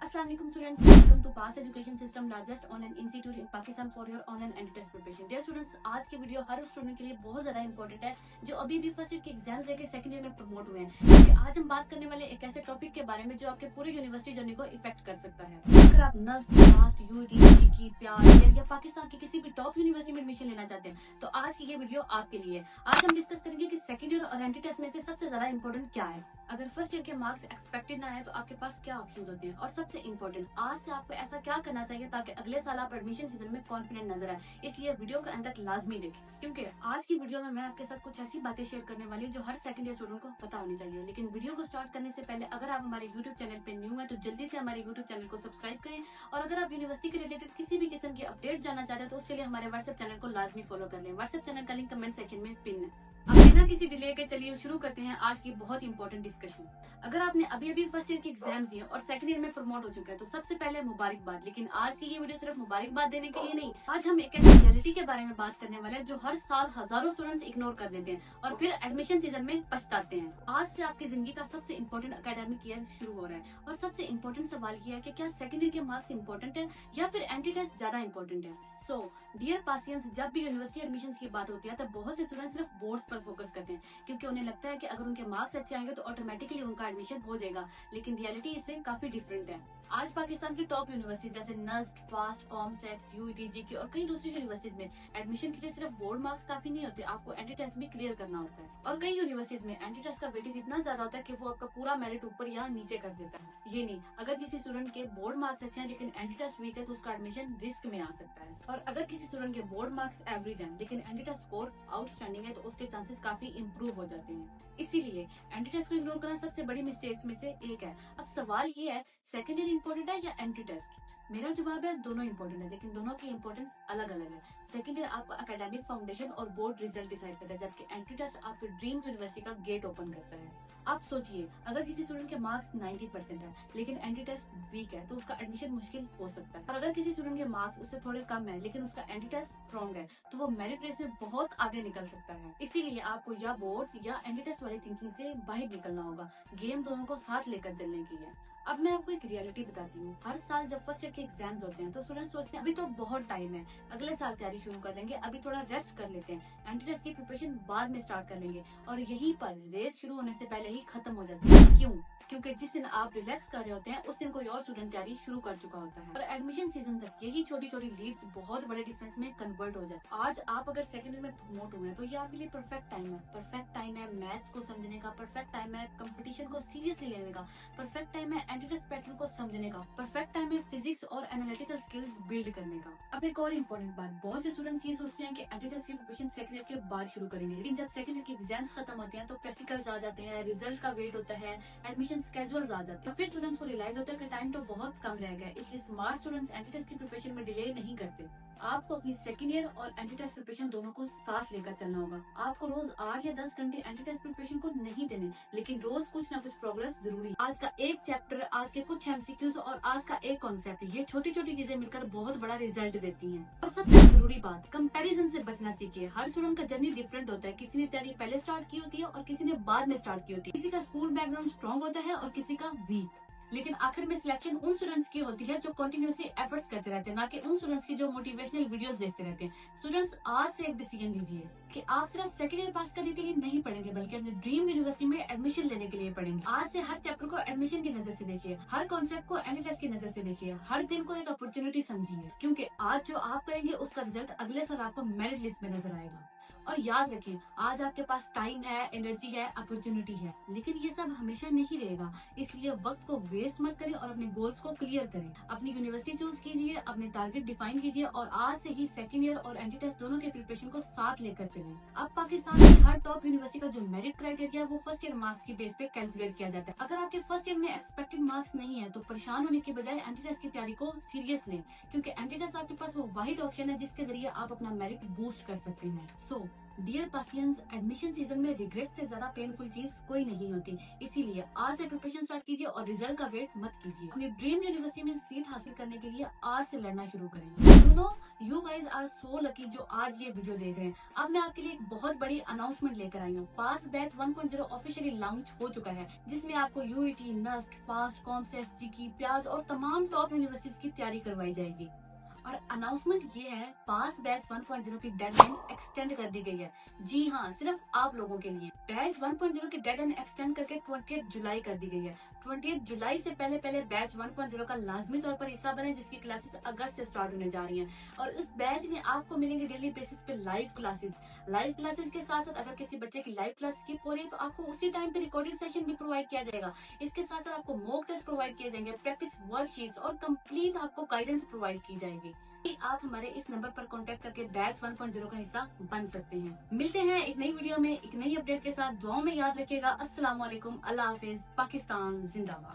Assalamu alaikum students, welcome to PAS Education System, largest online institute in Pakistan for your online and test preparation. Dear students, आज की video हर student के लिए बहुत ज्यादा important है जो अभी भी फर्स्ट ईयर के एग्जाम्स देके सेकंड ईयर में प्रमोट हुए हैं, क्योंकि आज हम बात करने वाले एक ऐसे टॉपिक के बारे में जो आपके पूरी यूनिवर्सिटी जर्नी को इफेक्ट कर सकता है। अगर आप नस्ट, फास्ट, यूटी, जीकी, प्यार या पाकिस्तान की किसी भी टॉप यूनिवर्सिटी में एडमिशन लेना चाहते हैं तो आज की ये वीडियो आपके लिए। आज हम डिस्कस करेंगे कि सेकंड ईयर और एंट्री टेस्ट में से सबसे ज्यादा इंपॉर्टेंट क्या है। अगर फर्स्ट ईयर के मार्क्स एक्सपेक्टेड ना है तो आपके पास क्या ऑप्शंस होते हैं, और सबसे इंपॉर्टेंट आज से आपको ऐसा क्या करना चाहिए ताकि अगले साल आप एडमिशन सीजन में कॉन्फिडेंट नजर आए। इसलिए वीडियो को अंत तक लाजमी देखें, क्योंकि आज की वीडियो में मैं आपके साथ कुछ ऐसी बातें शेयर करने वाली हूँ जो हर सेकंड ईयर स्टूडेंट को पता होनी चाहिए। लेकिन वीडियो को स्टार्ट करने से पहले अगर आप हमारे यूट्यूब चैनल पे न्यू है तो जल्दी से हमारे यूट्यूब चैनल को सब्सक्राइब करें, और अगर आप यूनिवर्सिटी के रिलेटेड किसी भी किस्म की अपडेट जानना चाहते हैं तो उसके लिए हमारे व्हाट्सएप चैनल को लाजमी फॉलो कर लें। व्हाट्सएप चैनल का लिंक कमेंट सेक्शन में पिन है। अब बिना किसी डिले के चलिए शुरू करते हैं आज की बहुत इंपॉर्टेंट डिस्कशन। अगर आपने अभी फर्स्ट ईयर के एग्जाम्स दिए और सेकंड ईयर में प्रमोट हो चुके हैं तो सबसे पहले मुबारकबाद। लेकिन आज की ये वीडियो सिर्फ मुबारकबाद देने के लिए नहीं, आज हम एक ऐसी रियलिटी के बारे में बात करने वाले हैं जो हर साल हजारों स्टूडेंट्स इग्नोर कर देते हैं और फिर एडमिशन सीजन में पछताते हैं। आज से आपकी जिंदगी का सबसे इंपॉर्टेंट एकेडमिक ईयर शुरू हो रहा है, और सबसे इंपॉर्टेंट सवाल ये है कि क्या सेकंड ईयर के मार्क्स इंपॉर्टेंट है या फिर एंट्री टेस्ट ज्यादा इंपॉर्टेंट है। सो डियर पासियंस, जब भी यूनिवर्सिटी एडमिशन की बात होती है तब बहुत से स्टूडेंट सिर्फ बोर्ड्स पर फोकस करते हैं, क्योंकि उन्हें लगता है कि अगर उनके मार्क्स अच्छे आएंगे तो ऑटोमेटिकली उनका एडमिशन हो जाएगा। लेकिन रियलिटी इससे काफी डिफरेंट है। आज पाकिस्तान की टॉप यूनिवर्सिटी जैसे NUST, FAST, COMSATS, UET, GK और कई दूसरी यूनिवर्सिटीज में एडमिशन के लिए सिर्फ बोर्ड मार्क्स काफी नहीं होते, आपको एंट्री टेस्ट भी क्लियर करना होता है। और कई यूनिवर्सिटीज में एंट्री टेस्ट का वेटेज इतना ज्यादा होता है कि वो आपका पूरा मेरिट ऊपर या नीचे कर देता है। ये नहीं, अगर किसी स्टूडेंट के बोर्ड मार्क्स अच्छे हैं लेकिन एंट्री टेस्ट वीक है तो उसका एडमिशन रिस्क में आ सकता है। और अगर किसी स्टूडेंट के बोर्ड मार्क्स एवरेज हैं लेकिन एंट्री टेस्ट स्कोर आउटस्टैंडिंग है तो उसके चांसेस काफी इंप्रूव हो जाते हैं। इसीलिए एंट्री टेस्ट को इग्नोर करना सबसे बड़ी मिस्टेक्स में से एक है। अब सवाल ये है, सेकंड ईयर इंपॉर्टेंट है या एंट्री टेस्ट? मेरा जवाब है दोनों इंपॉर्टेंट है, लेकिन दोनों की इंपॉर्टेंस अलग अलग है। सेकंड ईयर आपका एकेडमिक फाउंडेशन और बोर्ड रिजल्ट डिसाइड करता है, जबकि एंट्री टेस्ट आपके ड्रीम यूनिवर्सिटी का गेट ओपन करता है। आप सोचिए, अगर किसी स्टूडेंट के मार्क्स 90% है लेकिन एंट्री टेस्ट वीक है तो उसका एडमिशन मुश्किल हो सकता है। और अगर किसी स्टूडेंट के मार्क्स उससे थोड़े कम है लेकिन उसका एंट्री टेस्ट स्ट्रॉन्ग है तो वो मेरिट रेस में बहुत आगे निकल सकता है। इसीलिए आपको या बोर्ड्स या एंट्री टेस्ट वाली थिंकिंग से बाहर निकलना होगा। गेम दोनों को साथ लेकर चलने की है। अब मैं आपको एक रियलिटी बताती हूँ। हर साल जब फर्स्ट ईयर के एग्जाम्स होते हैं तो स्टूडेंट्स सोचते हैं अभी तो बहुत टाइम है, अगले साल तैयारी शुरू कर लेंगे, अभी थोड़ा रेस्ट कर लेते हैं, एंट्री टेस्ट की प्रिपरेशन बाद में स्टार्ट कर लेंगे। और यहीं पर रेस शुरू होने से पहले ही खत्म हो जाती है। क्यों? क्योंकि जिस दिन आप रिलैक्स कर रहे होते हैं उस दिन कोई और स्टूडेंट तैयारी शुरू कर चुका होता है, और एडमिशन सीजन तक यही छोटी छोटी लीड्स बहुत बड़े डिफरेंस में कन्वर्ट हो जाती है। आज आप अगर सेकंड ईयर में प्रमोट हुए हैं तो ये आपके लिए परफेक्ट टाइम है। परफेक्ट टाइम है मैथ्स को समझने का, परफेक्ट टाइम है कंपटीशन को सीरियसली लेने का, परफेक्ट टाइम है एंट्री टेस्ट पैटर्न को समझने का, परफेक्ट टाइम है फिजिक्स और एनालिटिकल स्किल्स बिल्ड करने का। अब एक और इम्पोर्टेंट बात, बहुत से स्टूडेंट्स ये सोचते हैं कि एंट्री टेस्ट की प्रिपरेशन सेकंड ईयर के बाद शुरू करेंगे, लेकिन जब सेकंड ईयर के एग्जाम्स खत्म होते हैं तो प्रैक्टिकल्स आ जाते हैं, रिजल्ट का वेट होता है, एडमिशन स्केड्यूल्स आ जाते हैं, फिर स्टूडेंट्स को रियलाइज होता है कि टाइम तो बहुत कम रह गया। इसलिए स्मार्ट स्टूडेंट्स एंट्री टेस्ट की प्रिपरेशन में डिले नहीं करते। आपको अपनी सेकंड ईयर और एंट्री टेस्ट प्रिपरेशन दोनों को साथ लेकर चलना होगा। आपको रोज 8 या 10 घंटे एंट्री टेस्ट प्रिपरेशन को नहीं देने, लेकिन रोज कुछ ना कुछ प्रोग्रेस जरूरी। आज का एक चैप्टर, आज के कुछ एमसीक्यूज और आज का एक कॉन्सेप्ट, ये छोटी छोटी चीजें मिलकर बहुत बड़ा रिजल्ट देती हैं। और सबसे जरूरी बात, कंपैरिजन से बचना सीखिए। हर स्टूडेंट का जर्नी डिफरेंट होता है, किसी ने तैयारी पहले स्टार्ट की होती है और किसी ने बाद में स्टार्ट की होती है, किसी का स्कूल बैकग्राउंड स्ट्रॉन्ग होता है और किसी का वीक। लेकिन आखिर में सिलेक्शन उन स्टूडेंट्स की होती है जो कंटिन्यूअसली एफर्ट्स करते रहते हैं, ना कि उन स्टूडेंट्स की जो मोटिवेशनल वीडियोस देखते रहते हैं। स्टूडेंट्स, आज से एक डिसीजन लीजिए कि आप सिर्फ सेकंड ईयर पास करने के लिए नहीं पढ़ेंगे, बल्कि अपने ड्रीम यूनिवर्सिटी में एडमिशन लेने के लिए पढ़ेंगे। आज से हर चैप्टर को एडमिशन की नजर से देखिए, हर कॉन्सेप्ट को एंट्री टेस्ट की नजर से देखिए, हर दिन को एक अपॉर्चुनिटी समझिए, क्योंकि आज जो आप करेंगे उसका रिजल्ट अगले साल आपको मेरिट लिस्ट में नजर आएगा। और याद रखिए, आज आपके पास टाइम है, एनर्जी है, अपॉर्चुनिटी है, लेकिन ये सब हमेशा नहीं रहेगा। इसलिए वक्त को वेस्ट मत करें और अपने गोल्स को क्लियर करें। अपनी यूनिवर्सिटी चूज कीजिए, अपने टारगेट डिफाइन कीजिए और आज से ही सेकंड ईयर और एंट्री टेस्ट दोनों के प्रिपरेशन को साथ लेकर चलें। अब पाकिस्तान की हर टॉप यूनिवर्सिटी का जो मेरिट क्राइटेरिया वो फर्स्ट ईयर मार्क्स की बेस पे कैलकुलेट किया जाता है। अगर आपके फर्स्ट ईयर में एक्सपेक्टेड मार्क्स नहीं है तो परेशान होने के बजाय एंट्री टेस्ट की तैयारी को सीरियस लें, क्योंकि एंट्री टेस्ट आपके पास वो वाहिद ऑप्शन है जिसके जरिए आप अपना मेरिट बूस्ट कर सकते हैं। सो डियर पासियंस, एडमिशन सीजन में रिग्रेट से ज्यादा पेनफुल चीज कोई नहीं होती। इसीलिए आज से प्रिपरेशन स्टार्ट कीजिए और रिजल्ट का वेट मत कीजिए। अपनी ड्रीम यूनिवर्सिटी में सीट हासिल करने के लिए आज से लड़ना शुरू करें। You guys are so lucky जो आज ये वीडियो देख रहे हैं। अब मैं आपके लिए एक बहुत बड़ी अनाउंसमेंट लेकर आई हूँ। पास बैच 1.0 ऑफिशियली लॉन्च हो चुका है, जिसमें आपको यूईटी, नस्ट, फास्ट, कॉमसेट, जीकी, प्याज और तमाम टॉप यूनिवर्सिटीज की तैयारी करवाई जाएगी। और अनाउंसमेंट ये है, पास बैच 1.0 की डेडलाइन एक्सटेंड कर दी गई है। जी हाँ, सिर्फ आप लोगों के लिए। बैच 1.0 की डेडलाइन एक्सटेंड करके 20 जुलाई कर दी गई है। 20 जुलाई से पहले बैच 1.0 का लाजमी तौर पर हिस्सा बने, जिसकी क्लासेस अगस्त से स्टार्ट होने जा रही हैं। और इस बैच में आपको मिलेंगे डेली बेसिस पे लाइव क्लासेस के साथ साथ अगर किसी बच्चे की लाइव क्लास स्किप हो रही है तो आपको उसी टाइम पे रिकॉर्डेड सेशन भी प्रोवाइड किया जाएगा। इसके साथ साथ आपको मॉक टेस्ट प्रोवाइड किए जाएंगे, प्रैक्टिस वर्कशीट्स और कंप्लीट आपको गाइडेंस प्रोवाइड की जाएगी। आप हमारे इस नंबर पर कांटेक्ट करके बैच 1.0 का हिस्सा बन सकते हैं। मिलते हैं एक नई वीडियो में एक नई अपडेट के साथ। दुआओं में याद रखिएगा। अस्सलाम वालेकुम, अल्लाह हाफिज, पाकिस्तान जिंदाबाद।